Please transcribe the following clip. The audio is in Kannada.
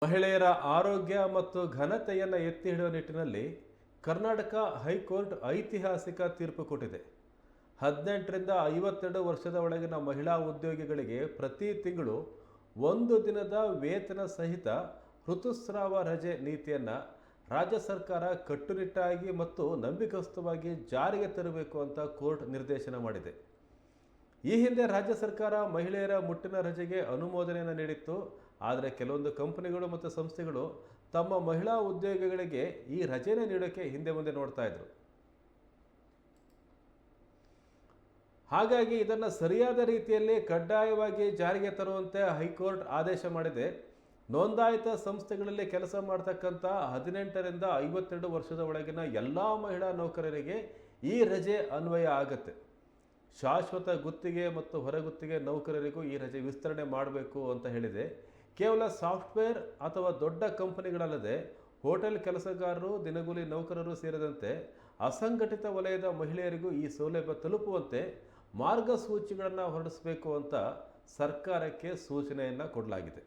ಮಹಿಳೆಯರ ಆರೋಗ್ಯ ಮತ್ತು ಘನತೆಯನ್ನು ಎತ್ತಿ ಹಿಡಿಯುವ ನಿಟ್ಟಿನಲ್ಲಿ ಕರ್ನಾಟಕ ಹೈಕೋರ್ಟ್ ಐತಿಹಾಸಿಕ ತೀರ್ಪು ಕೊಟ್ಟಿದೆ. 18ರಿಂದ 52 ವರ್ಷದ ಒಳಗಿನ ಮಹಿಳಾ ಉದ್ಯೋಗಿಗಳಿಗೆ ಪ್ರತಿ ತಿಂಗಳು 1 ದಿನದ ವೇತನ ಸಹಿತ ಋತುಸ್ರಾವ ರಜೆ ನೀತಿಯನ್ನು ರಾಜ್ಯ ಸರ್ಕಾರ ಕಟ್ಟುನಿಟ್ಟಾಗಿ ಮತ್ತು ನಂಬಿಕಸ್ತವಾಗಿ ಜಾರಿಗೆ ತರಬೇಕು ಅಂತ ಕೋರ್ಟ್ ನಿರ್ದೇಶನ ಮಾಡಿದೆ. ಈ ಹಿಂದೆ ರಾಜ್ಯ ಸರ್ಕಾರ ಮಹಿಳೆಯರ ಮುಟ್ಟಿನ ರಜೆಗೆ ಅನುಮೋದನೆಯನ್ನು ನೀಡಿತ್ತು. ಆದರೆ ಕೆಲವೊಂದು ಕಂಪನಿಗಳು ಮತ್ತು ಸಂಸ್ಥೆಗಳು ತಮ್ಮ ಮಹಿಳಾ ಉದ್ಯೋಗಿಗಳಿಗೆ ಈ ರಜೆನೇ ನೀಡೋಕ್ಕೆ ಹಿಂದೆ ಮುಂದೆ ನೋಡ್ತಾ ಇದ್ರು. ಹಾಗಾಗಿ ಇದನ್ನು ಸರಿಯಾದ ರೀತಿಯಲ್ಲಿ ಕಡ್ಡಾಯವಾಗಿ ಜಾರಿಗೆ ತರುವಂತೆ ಹೈಕೋರ್ಟ್ ಆದೇಶ ಮಾಡಿದೆ. ನೋಂದಾಯಿತ ಸಂಸ್ಥೆಗಳಲ್ಲಿ ಕೆಲಸ ಮಾಡ್ತಕ್ಕಂಥ 18ರಿಂದ 52 ವರ್ಷದ ಒಳಗಿನ ಎಲ್ಲ ಮಹಿಳಾ ನೌಕರರಿಗೆ ಈ ರಜೆ ಅನ್ವಯ ಆಗುತ್ತೆ. ಶಾಶ್ವತ ಗುತ್ತಿಗೆ ಮತ್ತು ಹೊರಗುತ್ತಿಗೆ ನೌಕರರಿಗೂ ಈ ರಜೆ ವಿಸ್ತರಣೆ ಮಾಡಬೇಕು ಅಂತ ಹೇಳಿದೆ. ಕೇವಲ ಸಾಫ್ಟ್ವೇರ್ ಅಥವಾ ದೊಡ್ಡ ಕಂಪನಿಗಳಲ್ಲದೆ ಹೋಟೆಲ್ ಕೆಲಸಗಾರರು, ದಿನಗೂಲಿ ನೌಕರರು ಸೇರಿದಂತೆ ಅಸಂಘಟಿತ ವಲಯದ ಮಹಿಳೆಯರಿಗೂ ಈ ಸೌಲಭ್ಯ ತಲುಪುವಂತೆ ಮಾರ್ಗಸೂಚಿಗಳನ್ನು ಹೊರಡಿಸಬೇಕು ಅಂತ ಸರ್ಕಾರಕ್ಕೆ ಸೂಚನೆಯನ್ನು ಕೊಡಲಾಗಿದೆ.